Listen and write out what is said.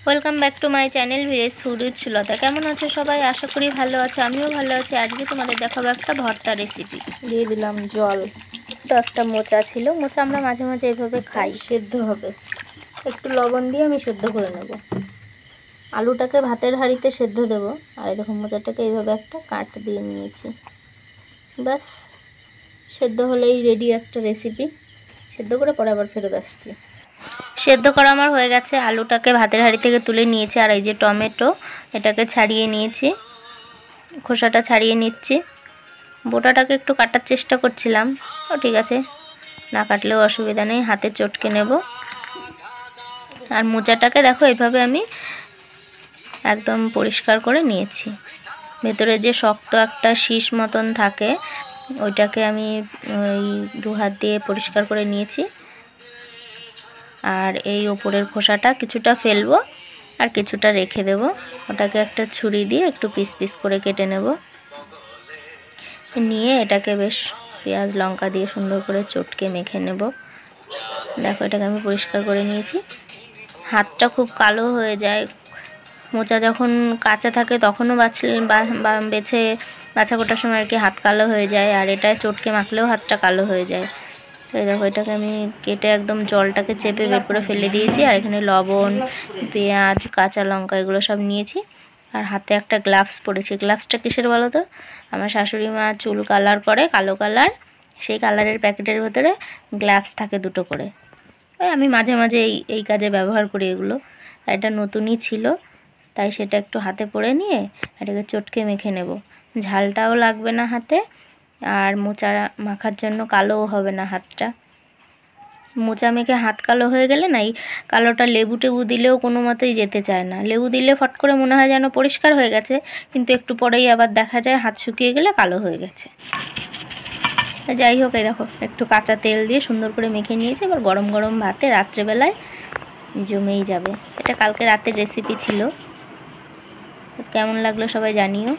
Welcome back to my channel village food with Sulata. কেমন আছো সবাই? আশা করি ভালো আছো, আমিও ভালো আছি। আজকে তোমাদের দেখাবো একটা ভর্তা রেসিপি। দিয়ে দিলাম জল। এটা একটা মোচা ছিল, মোচা আমরা মাঝে মাঝে এইভাবে খাই। সেদ্ধ হবে, একটু লবণ দিয়ে আমি সেদ্ধ করে নেব। আলুটাকে ভাতের হাঁড়িতে সেদ্ধ দেবো, আর এই দেখো মোচাটাকে এইভাবে একটা কাট দিয়ে নিয়েছি। ব্যাস, সেদ্ধ হলেই রেডি একটা রেসিপি। সেদ্ধ করে পরে আবার ফেরত আসছি। সেদ্ধ করা আমার হয়ে গেছে, আলুটাকে ভাতের হাঁড়ি থেকে তুলে নিয়েছি। আর এই যে টমেটো, এটাকে ছাড়িয়ে নিয়েছি, খোসাটা ছাড়িয়ে নিচ্ছি। বোটাটাকে একটু কাটার চেষ্টা করছিলাম, ও ঠিক আছে, না কাটলেও অসুবিধা নেই, হাতে চটকে নেব। আর মোচাটাকে দেখো এইভাবে আমি একদম পরিষ্কার করে নিয়েছি। ভেতরে যে শক্ত একটা শীষ মতন থাকে, ওইটাকে আমি ওই দু হাত দিয়ে পরিষ্কার করে নিয়েছি। আর এই ওপরের খোসাটা কিছুটা ফেলবো আর কিছুটা রেখে দেব। ওটাকে একটা ছুরি দিয়ে একটু পিস পিস করে কেটে নেব। নিয়ে এটাকে বেশ পেঁয়াজ লঙ্কা দিয়ে সুন্দর করে চটকে মেখে নেব। দেখো, এটাকে আমি পরিষ্কার করে নিয়েছি। হাতটা খুব কালো হয়ে যায়, মোচা যখন কাঁচা থাকে তখনও বেছে বাছা কোটার সময় আর কি হাত কালো হয়ে যায়, আর এটা চটকে মাখলেও হাতটা কালো হয়ে যায়। তো দেখো, এটাকে আমি কেটে একদম জলটাকে চেপে বের করে ফেলে দিয়েছি। আর এখানে লবণ, পেঁয়াজ, কাঁচা লঙ্কা এগুলো সব নিয়েছি। আর হাতে একটা গ্লাভস পরেছি। গ্লাভসটা কিসের বলো তো? আমার শাশুড়ি মা চুল কালার করে, কালো কালার, সেই কালারের প্যাকেটের ভেতরে গ্লাভস থাকে দুটো করে। ওই আমি মাঝে মাঝে এই কাজে ব্যবহার করি এগুলো। এটা নতুনই ছিল, তাই সেটা একটু হাতে পরে নিয়ে এটাকে চটকে মেখে নেব। ঝালটাও লাগবে না হাতে, আর মোচা মাখার জন্য কালোও হবে না হাতটা। মোচা মেখে হাত কালো হয়ে গেলে না, এই কালোটা লেবু টেবু দিলেও কোনো মতেই যেতে চায় না। লেবু দিলে ফট করে মনে হয় যেন পরিষ্কার হয়ে গেছে, কিন্তু একটু পরেই আবার দেখা যায় হাত শুকিয়ে গেলে কালো হয়ে গেছে। যাই হোক, এই দেখো একটু কাঁচা তেল দিয়ে সুন্দর করে মেখে নিয়েছি। এবার গরম গরম ভাতে রাত্রেবেলায় জমেই যাবে। এটা কালকে রাতের রেসিপি ছিল। কেমন লাগলো সবাই জানিও।